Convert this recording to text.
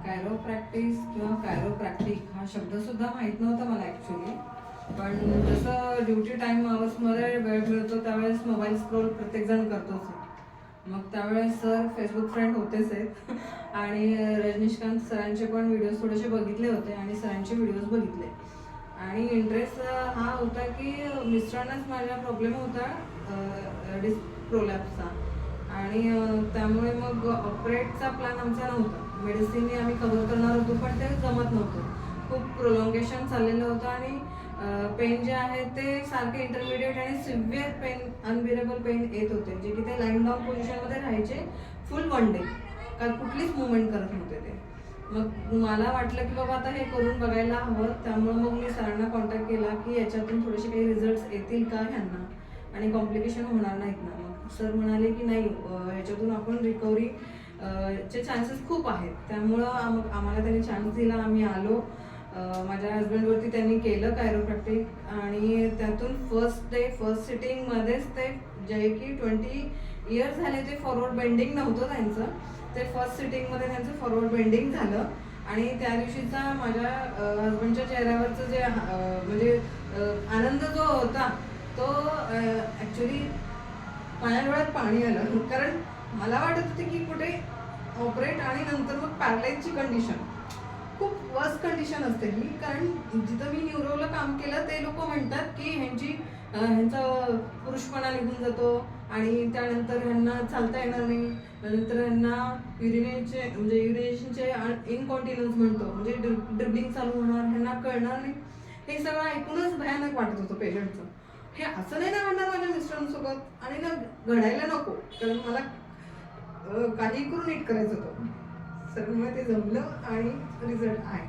कायरोप्रॅक्टिस किंवा कायरोप्रॅक्टिक हा शब्दसुद्धा माहीत नव्हता मला ॲक्च्युली. पण जसं ड्युटी टाईम आवर्समध्ये वेळ मिळतो त्यावेळेस मोबाईल स्क्रोल प्रत्येकजण करतोच आहे. मग त्यावेळेस सर फेसबुक फ्रेंड होतेच आहेत आणि रजनीशकांत सरांचे पण व्हिडिओज थोडेसे बघितले होते आणि सरांचे व्हिडिओज बघितले. आणि इंटरेस्ट हा होता की मिस्टरांनाच माझा प्रॉब्लेम होता डिस्क प्रोलॅप्सचा आणि त्यामुळे मग ऑपरेटचा प्लॅन आमचा नव्हता. मेडिसिनने आम्ही कव्हर करणार होतो पण ते जमत नव्हतं. खूप प्रोलॉंगेशन चाललेलं होतं आणि पेन जे आहे ते सारखे इंटरमिडिएट आणि सिव्हिअर पेन, अनबिरेबल पेन येत होते, जे की ते लाईन डाऊन पोझिशनमध्ये राहायचे फुल 1 डे, कारण कुठलीच मुवमेंट करत नव्हते ते. मग मला वाटलं की बाबा आता हे करून बघायला हवं. त्यामुळे मग मी सरांना कॉन्टॅक्ट केला की याच्यातून थोडेसे काही रिझल्ट्स येतील का ह्यांना आणि कॉम्प्लिकेशन होणार नाहीत ना. मग सर म्हणाले की नाही, ह्याच्यातून आपण रिकव्हरी चे चान्सेस खूप आहेत. त्यामुळं आम्हाला त्यांनी चान्स दिला. आम्ही आलो. माझ्या हजबंडवरती त्यांनी केलं कायरोप्रॅक्टिक आणि त्यातून फर्स्ट सिटिंगमध्येच ते जे की 20 इयर्स झाले ते फॉरवर्ड बेंडिंग नव्हतं त्यांचं, ते फर्स्ट सिटिंगमध्ये त्यांचं फॉरवर्ड बेंडिंग झालं. आणि त्या दिवशीचा माझ्या हजबंडच्या चेहऱ्यावरचं जे म्हणजे आनंद जो होता तो ॲक्च्युली माझ्या डोळ्यात पाणी आलं, कारण मला वाटत होते की कुठे ऑपरेट आणि नंतर मग पॅरालाइजची कंडिशन, खूप वर्स्ट कंडिशन असते ही. कारण जिथं मी न्यूरोला काम केलं ते लोक म्हणतात की ह्यांचा पुरुषपणा निघून जातो आणि त्यानंतर ह्यांना चालता येणार नाही, नंतर ह्यांना युरिनेशनचे इनकॉन्टिन्यून्स म्हणतो, म्हणजे ड्रिबलिंग चालू होणार, ह्यांना कळणार नाही. हे सगळं ऐकूनच भयानक वाटत होतं पेशंटचं. हे असं नाही ना घडणार माझ्या मिस्टरांसोबत आणि ना घडायला नको, कारण मला काही करून नीट करायचं होतं. सगळं ते जमलं आणि रिझल्ट आहे.